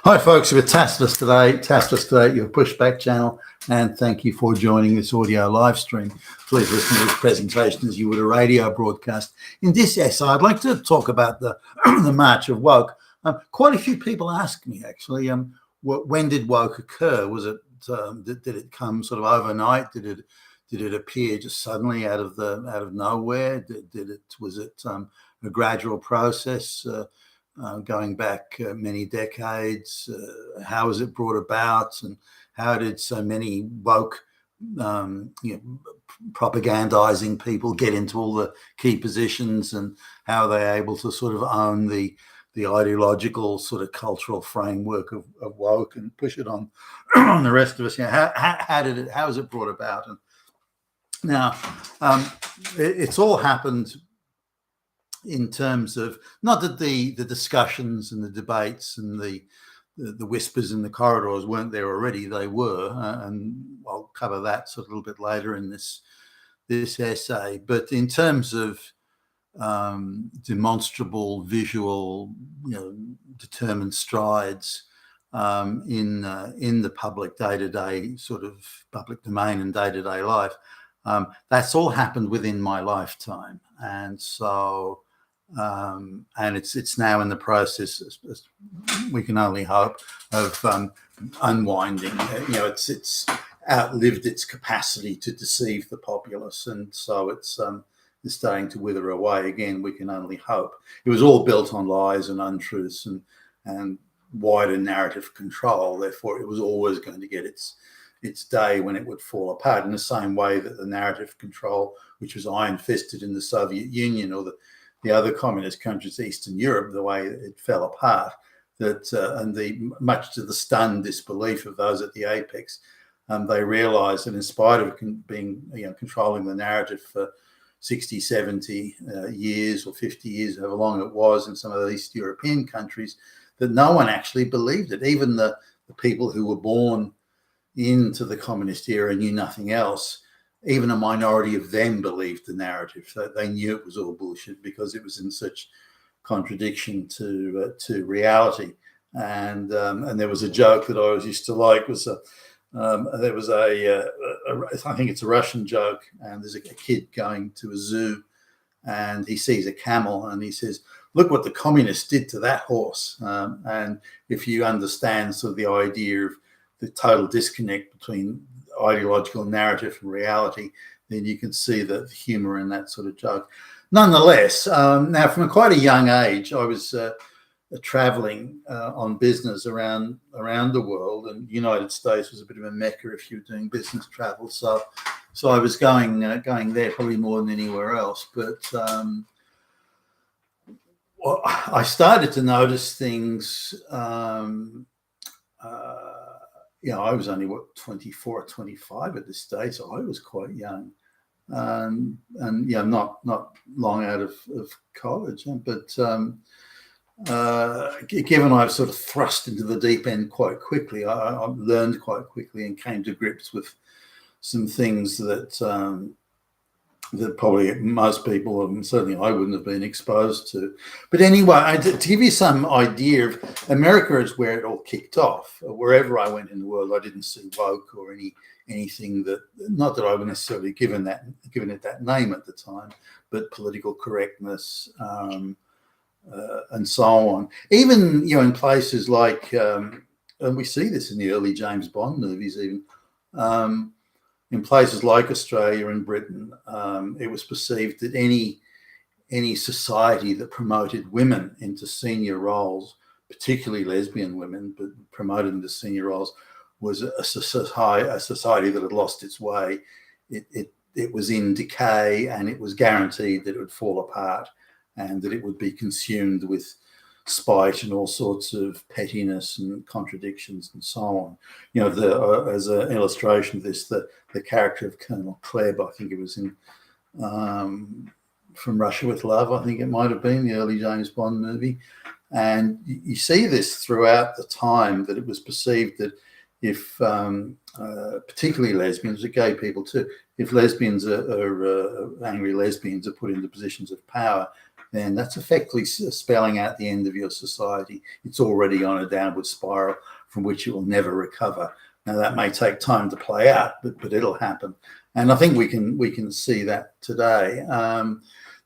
Hi, folks. We're Taskless today, your pushback channel, and thank you for joining this audio live stream. Please listen to this presentation as you would a radio broadcast. In this essay, I'd like to talk about the the march of woke. Quite a few people ask me, actually, when did woke occur? Was it did it come sort of overnight? Did it appear just suddenly out of nowhere? Was it a gradual process? Going back many decades, how was it brought about, and how did so many woke, propagandizing people get into all the key positions, and how are they able to sort of own the ideological sort of cultural framework of woke and push it on on the rest of us? How was it brought about? And now it's all happened in terms of not that the discussions and the debates and the whispers in the corridors weren't there already. They were, and I'll cover that sort of a little bit later in this essay. But in terms of demonstrable, visual, determined strides in the public day-to-day sort of public domain and day-to-day life, that's all happened within my lifetime, and so. And it's now in the process, as we can only hope, of unwinding. It's outlived its capacity to deceive the populace, and so it's starting to wither away again. We can only hope. It was all built on lies and untruths and wider narrative control. Therefore, it was always going to get its day when it would fall apart. In the same way that the narrative control, which was iron-fisted in the Soviet Union or the other communist countries, Eastern Europe, the way it fell apart, and much to the stunned disbelief of those at the apex, they realised that in spite of controlling the narrative for 60, 70 years or 50 years, however long it was in some of the East European countries, that no one actually believed it. Even the people who were born into the communist era knew nothing else. Even a minority of them believed the narrative. So they knew it was all bullshit because it was in such contradiction to reality. And there was a joke that I always used to like. I think it's a Russian joke, and there's a kid going to a zoo, and he sees a camel, and he says, "Look what the communists did to that horse." And if you understand sort of the idea of the total disconnect between ideological narrative and reality, then you can see the humor in that sort of joke. Nonetheless, now from quite a young age, I was traveling on business around the world, and the United States was a bit of a mecca if you were doing business travel. So I was going there probably more than anywhere else. But I started to notice things. I was only 24 or 25 at this stage, so I was quite young, and not long out of college. But given I was sort of thrust into the deep end quite quickly, I learned quite quickly and came to grips with some things that probably most people, and certainly I wouldn't have been exposed to. But anyway, to give you some idea of America is where it all kicked off. Wherever I went in the world, I didn't see woke or anything that, not that I would necessarily given it that name at the time, but political correctness and so on. Even in places like, and we see this in the early James Bond movies, even. In places like Australia and Britain, it was perceived that any society that promoted women into senior roles, particularly lesbian women, but promoted into senior roles, was a society that had lost its way. It was in decay, and it was guaranteed that it would fall apart and that it would be consumed with spite and all sorts of pettiness and contradictions and so on. As an illustration of this, the character of Colonel Klebb, I think it was in From Russia with Love, I think it might have been the early James Bond movie. And you see this throughout the time, that it was perceived that if, particularly lesbians, but gay people too, if lesbians angry lesbians are put into positions of power, then that's effectively spelling out the end of your society. It's already on a downward spiral from which it will never recover. Now, that may take time to play out, but it'll happen. And I think we can see that today.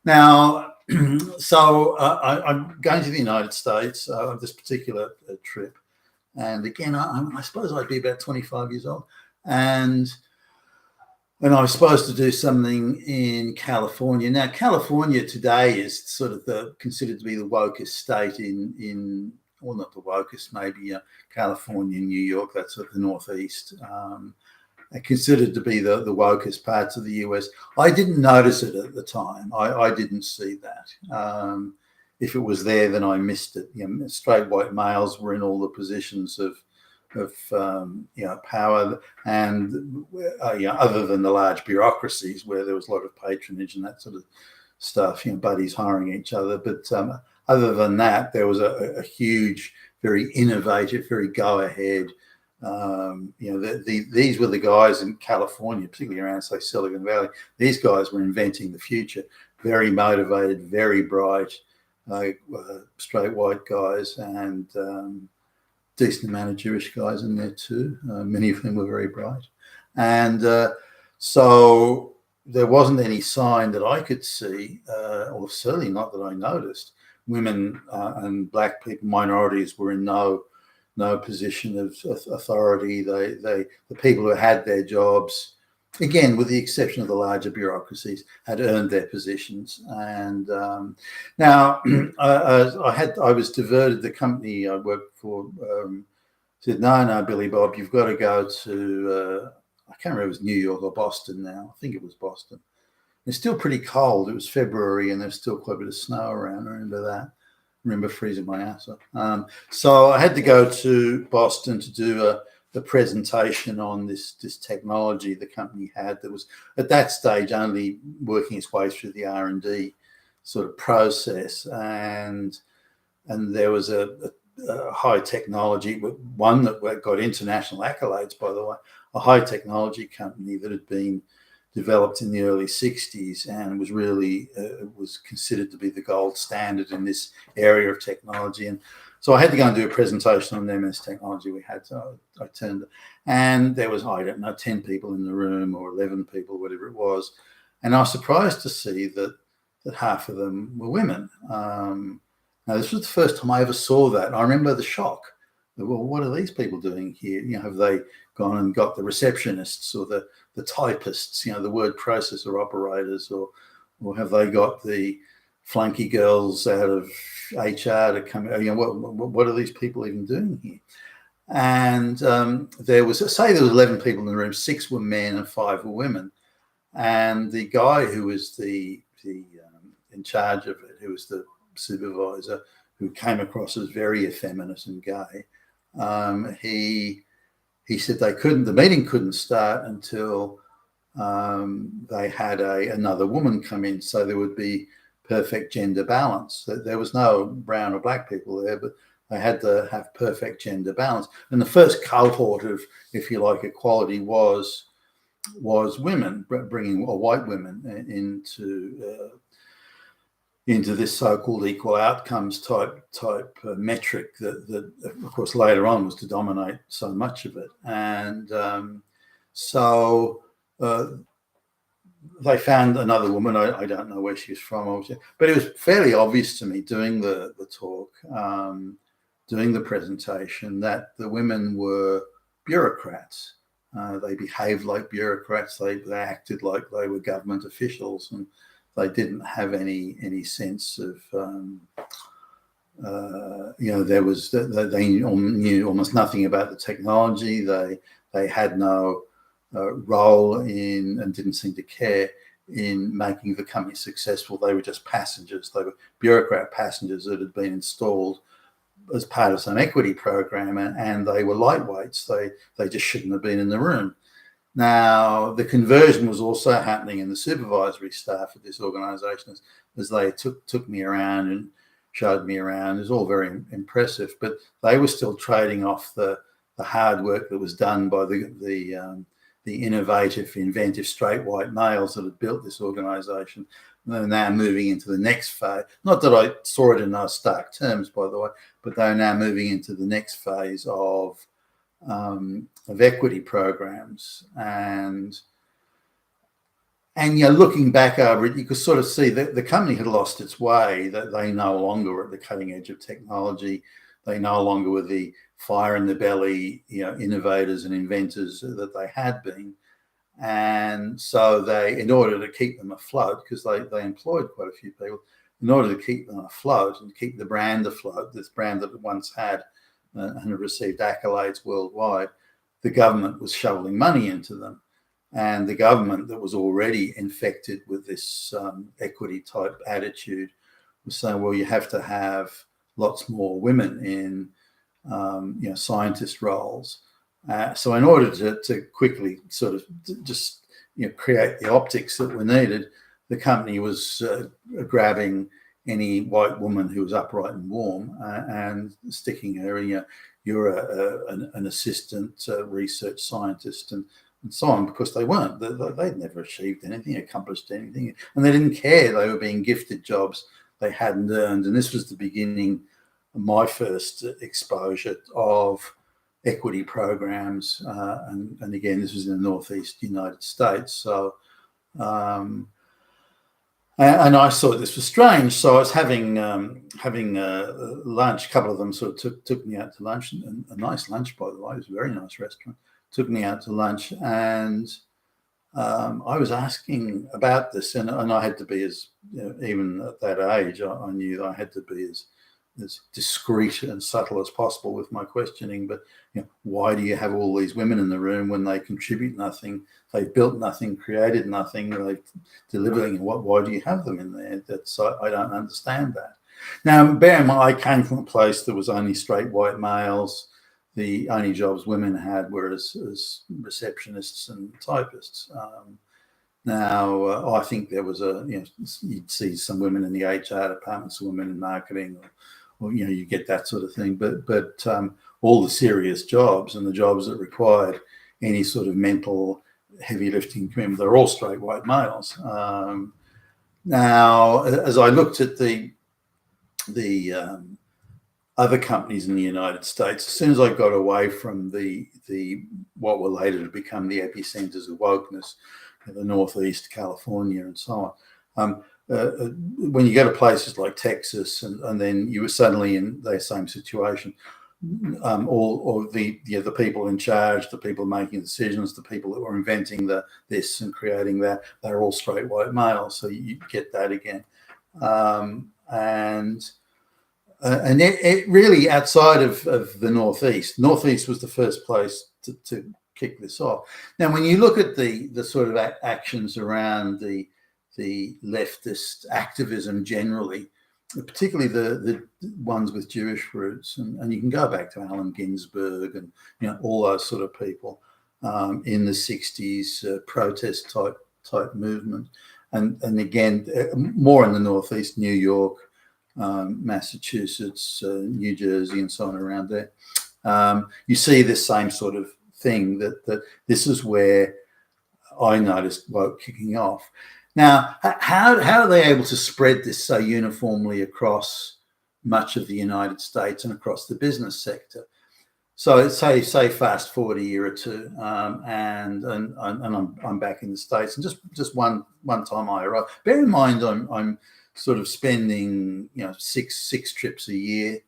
Now, so I'm going to the United States on this particular trip. And again, I suppose I'd be about 25 years old. And I was supposed to do something in California. Now, California today is sort of considered to be the wokest state well, not the wokest, maybe California, New York, that's sort of the Northeast. Considered to be the wokest parts of the US. I didn't notice it at the time. I didn't see that. If it was there, then I missed it. Straight white males were in all the positions of power, and other than the large bureaucracies where there was a lot of patronage and that sort of stuff, buddies hiring each other. But other than that, there was a huge, very innovative, very go-ahead. These were the guys in California, particularly around, say, Silicon Valley. These guys were inventing the future. Very motivated, very bright, straight white guys, and decent amount of Jewish guys in there too. Many of them were very bright. And so there wasn't any sign that I could see, or certainly not that I noticed. Women and black people, minorities, were in no position of authority. The people who had their jobs, again, with the exception of the larger bureaucracies, had earned their positions. And now I was diverted. The company I worked for said, no, Billy Bob, you've got to go to, I can't remember if it was New York or Boston now. I think it was Boston. It's still pretty cold. It was February and there's still quite a bit of snow around. I remember that. I remember freezing my ass off. So I had to go to Boston to do the presentation on this technology the company had that was at that stage only working its way through the R&D sort of process, and there was a high technology, one that got international accolades, by the way, a high technology company that had been developed in the early 60s and was really was considered to be the gold standard in this area of technology. And so I had to go and do a presentation on the MS technology we had. So I turned, and there was, I don't know, 10 people in the room or 11 people, whatever it was. And I was surprised to see that half of them were women. Now, this was the first time I ever saw that. I remember the shock. Well, what are these people doing here? Have they gone and got the receptionists or the typists, the word processor operators, or have they got the flunky girls out of HR to come? What are these people even doing here? And there was 11 people in the room, 6 were men and 5 were women. And the guy who was the in charge of it, who was the supervisor, who came across as very effeminate and gay, he said the meeting couldn't start until they had another woman come in, so there would be perfect gender balance. There was no brown or black people there, but they had to have perfect gender balance. And the first cohort of, if you like, equality was women, bringing white women into this so-called equal outcomes type metric that of course later on was to dominate so much of it. And so they found another woman. I don't know where she was from, but it was fairly obvious to me doing the talk, doing the presentation, that the women were bureaucrats. They behaved like bureaucrats. They acted like they were government officials, and they didn't have any sense of, there was, they knew almost nothing about the technology. They had no role in, and didn't seem to care in, making the company successful. They were just passengers. They were bureaucrat passengers that had been installed as part of some equity program, and they were lightweights. They just shouldn't have been in the room. Now, the conversion was also happening in the supervisory staff of this organization as they took me around and showed me around. It was all very impressive, but they were still trading off the hard work that was done by the innovative, inventive, straight white males that had built this organization. They're now moving into the next phase. Not that I saw it in those stark terms, by the way, but they're now moving into the next phase of equity programs. And looking back over it, you could sort of see that the company had lost its way, that they no longer were at the cutting edge of technology. They no longer were the fire in the belly, innovators and inventors that they had been. And so they, in order to keep them afloat, because they employed quite a few people, in order to keep them afloat and keep the brand afloat, this brand that it once had and received accolades worldwide, the government was shoveling money into them. And the government that was already infected with this equity type attitude was saying, well, you have to have lots more women in scientist roles. So in order to quickly sort of just create the optics that were needed, the company was grabbing any white woman who was upright and warm and sticking her in, you're an assistant research scientist and so on, because they weren't. They'd never achieved anything, accomplished anything, and they didn't care. They were being gifted jobs they hadn't earned. And this was the beginning of my first exposure of equity programs. And again, this was in the Northeast United States. So, and I thought this was strange. So I was having lunch. A couple of them sort of took me out to lunch, and a nice lunch, by the way. It was a very nice restaurant. Took me out to lunch, and I was asking about this, and I had to be as, even at that age, I knew that I had to be as discreet and subtle as possible with my questioning. But why do you have all these women in the room when they contribute nothing, they've built nothing, created nothing, they've delivered? Why do you have them in there? I don't understand that. Now, bear in mind, I came from a place that was only straight white males. The only jobs women had were as receptionists and typists. Now, I think there was you'd see some women in the HR department, some women in marketing, or you get that sort of thing. But all the serious jobs and the jobs that required any sort of mental heavy lifting commitment, they're all straight white males. Now, as I looked at the other companies in the United States, as soon as I got away from the what were later to become the epicenters of wokeness, the Northeast, California, and so on, when you go to places like Texas, and then you were suddenly in the same situation, or the people in charge, the people making decisions, the people that were inventing this and creating that, they're all straight white males. So you get that again, and it really, outside of the Northeast was the first place to kick this off. Now, when you look at the sort of actions around the leftist activism generally, particularly the ones with Jewish roots, and you can go back to Allen Ginsberg and all those sort of people in the 60s, protest type movement, and again more in the Northeast, New York, Massachusetts, New Jersey, and so on around there. You see this same sort of thing, that this is where I noticed woke kicking off. Now, how are they able to spread this so uniformly across much of the United States and across the business sector? So say fast forward a year or two, and I'm back in the States, and just one time I arrived. Bear in mind, I'm sort of spending six trips a year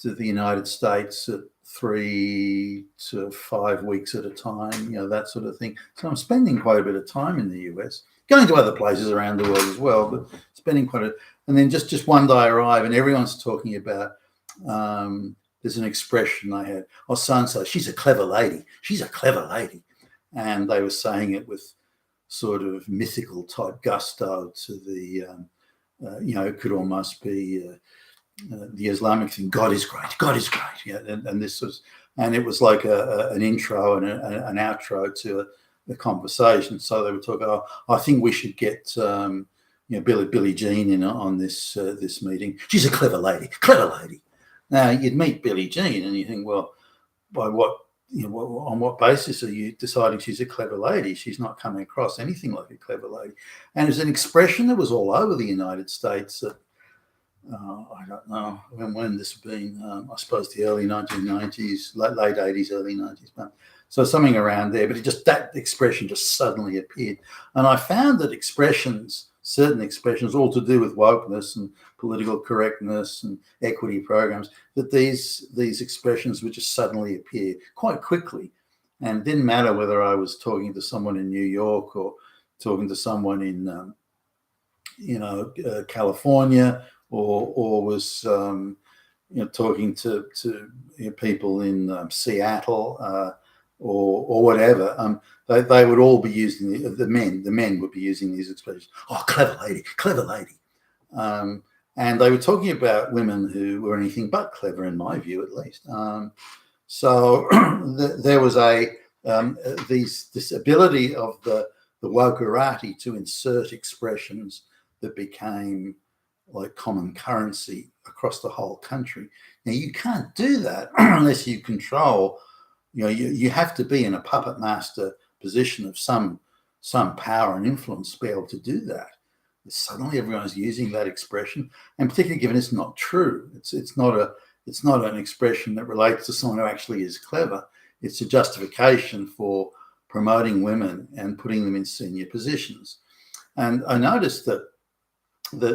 to the United States at 3 to 5 weeks at a time, that sort of thing. So I'm spending quite a bit of time in the US, going to other places around the world as well, but spending quite a. And then just one day I arrive, and everyone's talking about. There's an expression I had. Oh, so-and-so, she's a clever lady. She's a clever lady, and they were saying it with sort of mythical type gusto to the. It could almost be the Islamic thing. God is great. God is great. Yeah, and this was, and it was like an intro and an outro to the conversation. So they were talking. Oh, I think we should get Billie Jean in on this meeting. She's a clever lady. Clever lady. Now you'd meet Billie Jean, and you think, well, by what on what basis are you deciding she's a clever lady? She's not coming across anything like a clever lady. And it's an expression that was all over the United States that, I don't know when this has been, I suppose the early 1990s, late 80s, early 90s. So something around there, but that expression just suddenly appeared. And I found that certain expressions, all to do with wokeness and political correctness and equity programs, that these expressions would just suddenly appear quite quickly. And it didn't matter whether I was talking to someone in New York or talking to someone in, California, or was talking to people in Seattle or whatever. They would all be using the men would be using these expressions. Oh, clever lady. And they were talking about women who were anything but clever, in my view, at least. So there was this ability of the wokerati to insert expressions that became like common currency across the whole country. Now, you can't do that unless you control. You have to be in a puppet master position of some power and influence to be able to do that. Suddenly, everyone's using that expression, and particularly given it's not true. It's not an expression that relates to someone who actually is clever. It's a justification for promoting women and putting them in senior positions. And I noticed that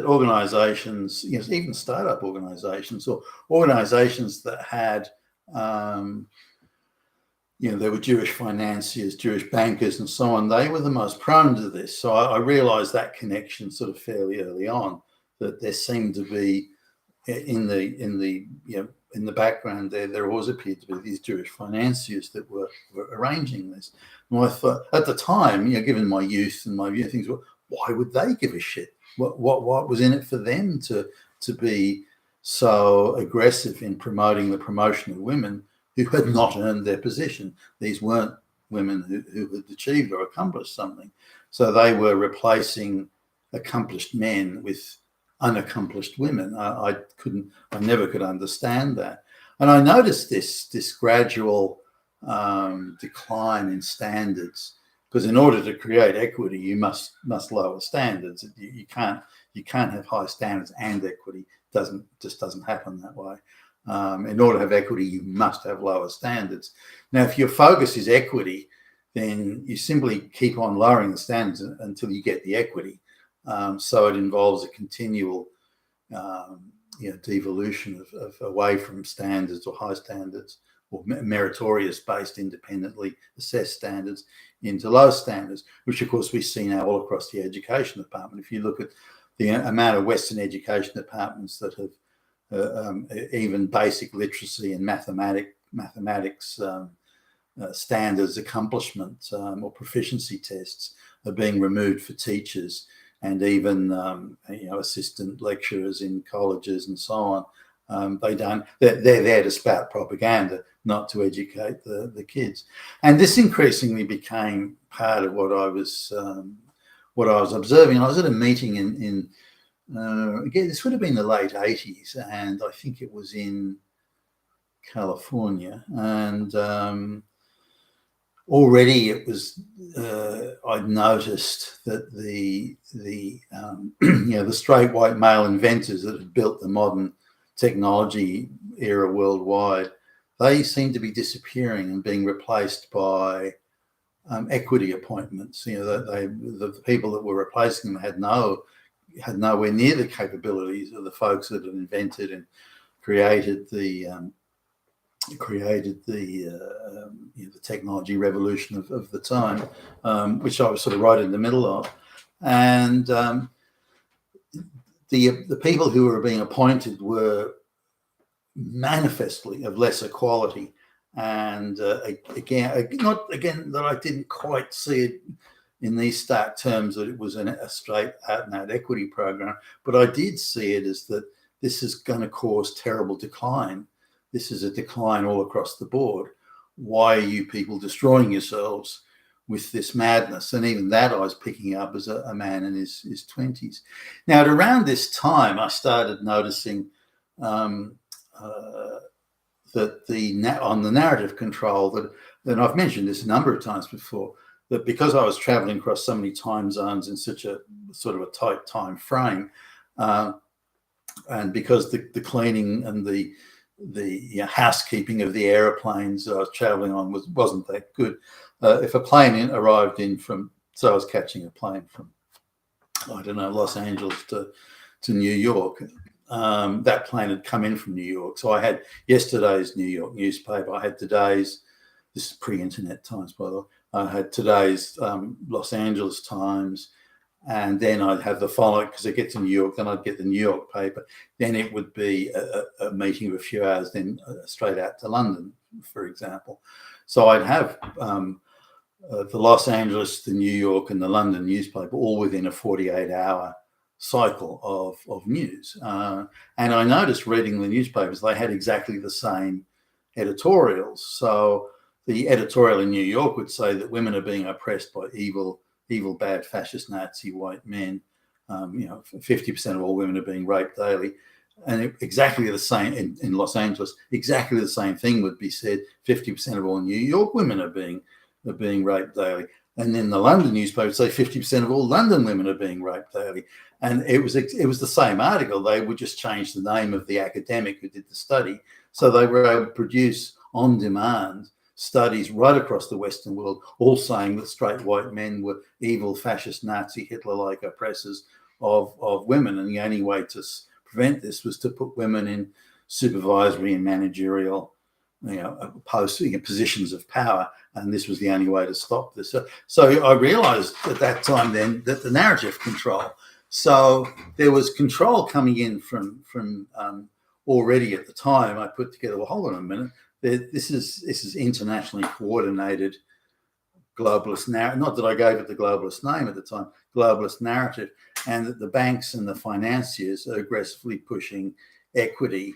organizations, even startup organizations or organizations that had, there were Jewish financiers, Jewish bankers, and so on. They were the most prone to this. So I realized that connection sort of fairly early on, that there seemed to be in the background there always appeared to be these Jewish financiers that were arranging this. And I thought at the time, given my youth and my view of things, why would they give a shit? What was in it for them to be so aggressive in promoting the promotion of women who had not earned their position? These weren't women who had achieved or accomplished something. So they were replacing accomplished men with unaccomplished women. I never could understand that. And I noticed this gradual decline in standards, because in order to create equity, you must lower standards. You can't have high standards and equity. Just doesn't happen that way. In order to have equity, you must have lower standards. Now, if your focus is equity, then you simply keep on lowering the standards until you get the equity. So it involves a continual devolution of away from standards or high standards or meritorious-based, independently assessed standards into low standards, which, of course, we see now all across the education department. If you look at the amount of Western education departments that have even basic literacy and mathematics standards accomplishment or proficiency tests are being removed for teachers and even assistant lecturers in colleges and so on. They're there to spout propaganda, not to educate the kids. And this increasingly became part of what I was observing. I was at a meeting in again, this would have been the late 80s, and I think it was in California. And already it was I'd noticed that the straight white male inventors that had built the modern technology era worldwide, they seem to be disappearing and being replaced by equity appointments. The people that were replacing them had nowhere near the capabilities of the folks that had invented and created the technology revolution of the time, which I was sort of right in the middle of. And the people who were being appointed were manifestly of lesser quality. And not that I didn't quite see it in these stark terms that it was a straight out and out equity program, but I did see it as that this is going to cause terrible decline. This is a decline all across the board. Why are you people destroying yourselves with this madness? And even that I was picking up as a man in his 20s. Now, at around this time, I started noticing that on the narrative control that, and I've mentioned this a number of times before, that because I was traveling across so many time zones in such a sort of a tight time frame, and because the cleaning and the housekeeping of the aeroplanes I was traveling on wasn't that good. If a plane arrived in from, so I was catching a plane from, I don't know, Los Angeles to New York. That plane had come in from New York. So I had yesterday's New York newspaper. I had today's, this is pre-internet times, by the way. I had today's Los Angeles Times. And then I'd have the following, because it gets to New York, then I'd get the New York paper. Then it would be a meeting of a few hours, then straight out to London, for example. So I'd have the Los Angeles, the New York, and the London newspaper all within a 48-hour cycle of news. And I noticed reading the newspapers, they had exactly the same editorials. So the editorial in New York would say that women are being oppressed by evil, bad, fascist, Nazi, white men. 50% of all women are being raped daily. And exactly the same in Los Angeles, exactly the same thing would be said. 50% of all New York women are being raped daily. And then the London newspaper would say 50% of all London women are being raped daily. And it was the same article. They would just change the name of the academic who did the study. So they were able to produce on demand studies right across the Western world, all saying that straight white men were evil, fascist, Nazi, Hitler-like oppressors of women. And the only way to prevent this was to put women in supervisory and managerial positions of power. And this was the only way to stop this. So I realized at that time then that the narrative control. So there was control coming in from already at the time. I put together, well, hold on a minute. This is internationally coordinated globalist narrative. Not that I gave it the globalist name at the time, globalist narrative, and that the banks and the financiers are aggressively pushing equity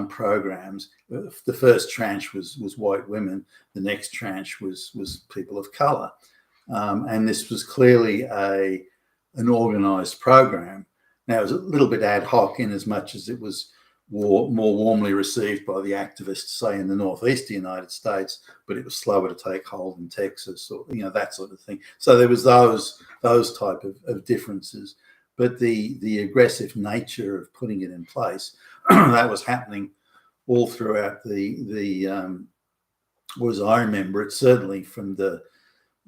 programs. The first tranche was white women. The next tranche was people of color, and this was clearly an organized program. Now it was a little bit ad hoc in as much as it was more warmly received by the activists, say in the northeast United States, but it was slower to take hold in Texas, or that sort of thing. So there was those type of differences, but the aggressive nature of putting it in place that was happening all throughout the as I remember it, certainly from the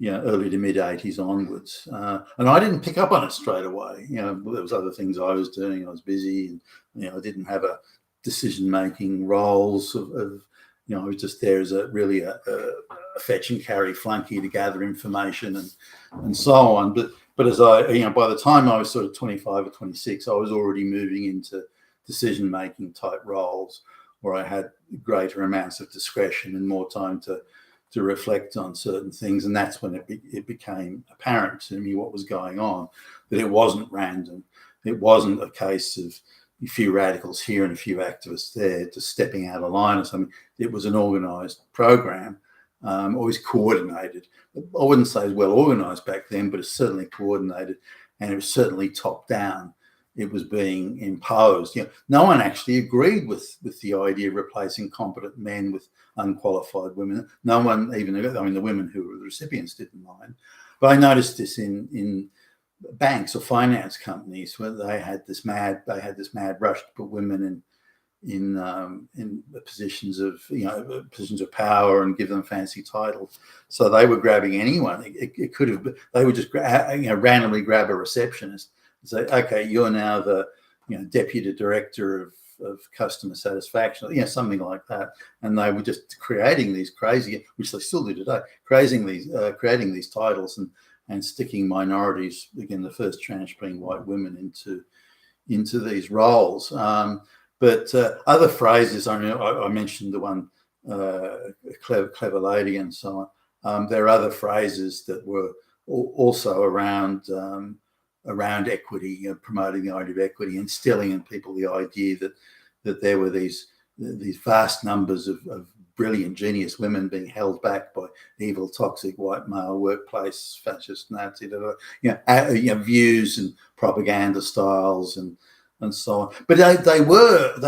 early to mid 80s onwards. And I didn't pick up on it straight away. There was other things I was doing. I was busy, and I didn't have a decision-making roles of I was just there as a fetch and carry flunky to gather information and so on. But as I, by the time I was sort of 25 or 26, I was already moving into decision-making type roles where I had greater amounts of discretion and more time to reflect on certain things. And that's when it became apparent to me what was going on, that it wasn't random. It wasn't a case of a few radicals here and a few activists there just stepping out of line or something. It was an organized program, always coordinated. I wouldn't say as well organized back then, but it's certainly coordinated, and it was certainly top down. It was being imposed. No one actually agreed with the idea of replacing competent men with unqualified women. No one even, the women who were the recipients didn't mind. But I noticed this in banks or finance companies where they had this mad rush to put women in positions of power and give them fancy titles. So they were grabbing anyone. It could have. They would just randomly grab a receptionist and say, "Okay, you're now the deputy director of customer satisfaction," something like that. And they were just creating these crazy, which they still do today, creating these titles and sticking minorities, again, the first tranche being white women, into these roles. But other phrases, I mentioned the one, clever lady and so on. There are other phrases that were also around equity, promoting the idea of equity, instilling in people the idea that there were these vast numbers of brilliant, genius women being held back by evil, toxic white male workplace, fascist, Nazi, views and propaganda styles and so on. But they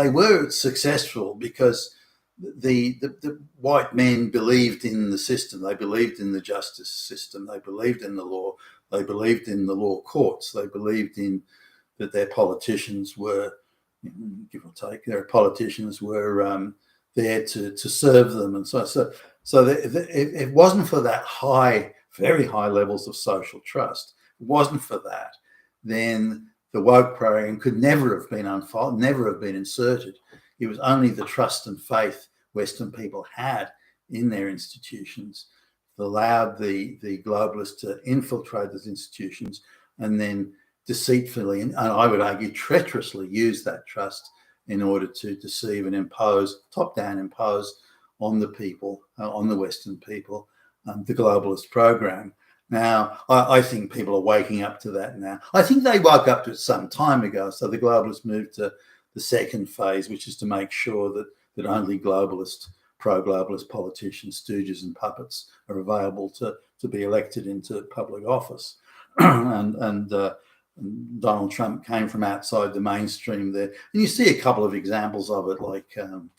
were successful because the white men believed in the system. They believed in the justice system. They believed in the law. They believed in the law courts. They believed in that their politicians were, give or take, their politicians were there to serve them, and so it wasn't for that very high levels of social trust. It wasn't for that, then the woke program could never have been unfolded, never have been inserted. It was only the trust and faith Western people had in their institutions that allowed the globalists to infiltrate those institutions and then deceitfully, and I would argue treacherously, use that trust in order to deceive and impose, top-down impose on the people, on the Western people, the globalist program. Now, I think people are waking up to that now. I think they woke up to it some time ago. So the globalists moved to the second phase, which is to make sure that only globalist, pro-globalist politicians, stooges and puppets are available to be elected into public office. and Donald Trump came from outside the mainstream there. And you see a couple of examples of it, like Ron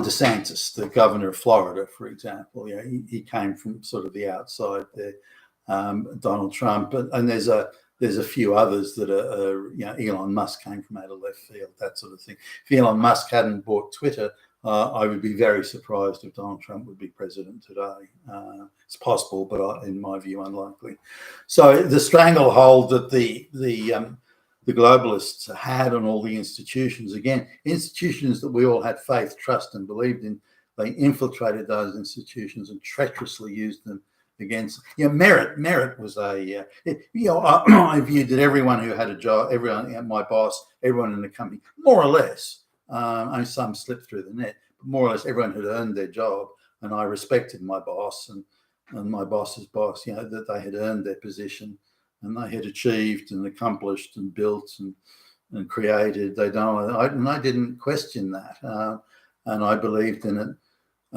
DeSantis, the governor of Florida, for example. He came from sort of the outside there. Donald Trump, and there's a few others that are Elon Musk came from out of left field, that sort of thing. If Elon Musk hadn't bought Twitter, I would be very surprised if Donald Trump would be president today. It's possible, but in my view, unlikely. So the stranglehold that the globalists had on all the institutions, again, institutions that we all had faith, trust, and believed in, they infiltrated those institutions and treacherously used them against. Merit was a. I viewed that everyone who had a job, everyone, my boss, everyone in the company, more or less. Only some slipped through the net, but more or less everyone had earned their job, and I respected my boss and my boss's boss. That they had earned their position, and they had achieved and accomplished and built and created. I didn't question that, and I believed in it,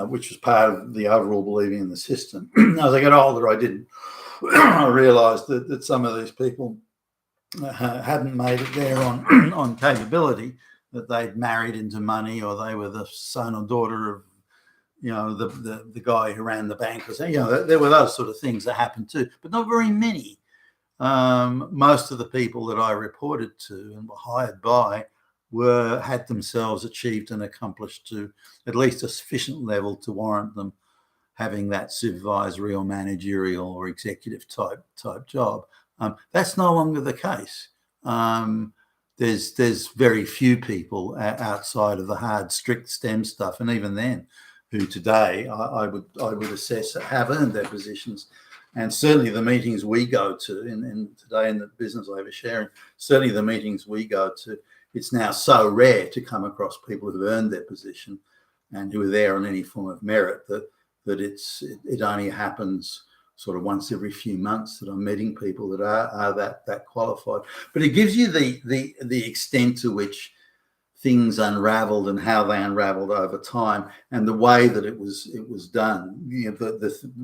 which was part of the overall believing in the system. As I got older, I didn't. I realised that some of these people hadn't made it there on capability, that they'd married into money, or they were the son or daughter of, the guy who ran the bank, or something. There were those sort of things that happened too, but not very many. Most of the people that I reported to and were hired by had themselves achieved and accomplished to at least a sufficient level to warrant them having that supervisory or managerial or executive type job. That's no longer the case. There's very few people outside of the hard, strict STEM stuff, and even then, who today I would assess have earned their positions. And certainly the meetings we go to, and today in the business oversharing, certainly the meetings we go to, it's now so rare to come across people who've earned their position and who are there on any form of merit that it only happens sort of once every few months that I'm meeting people that are that qualified. But it gives you the extent to which things unraveled and how they unraveled over time, and the way that it was done.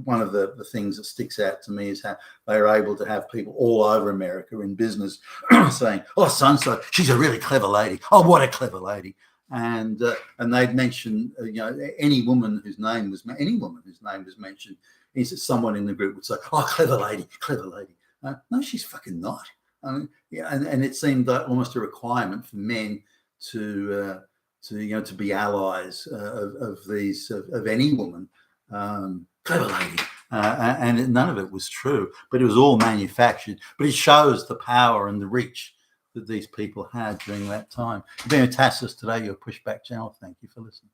One of the things that sticks out to me is how they were able to have people all over America in business saying, "Oh, so-and-so, she's a really clever lady. Oh, what a clever lady." And they'd mention any woman whose name was mentioned. He said someone in the group would say, "Oh, clever lady." No, she's fucking not. And it seemed almost a requirement for men to be allies of any woman, clever lady, and none of it was true, but it was all manufactured. But it shows the power and the reach that these people had during that time. You've been with Tassos today, your Pushback channel. Thank you for listening.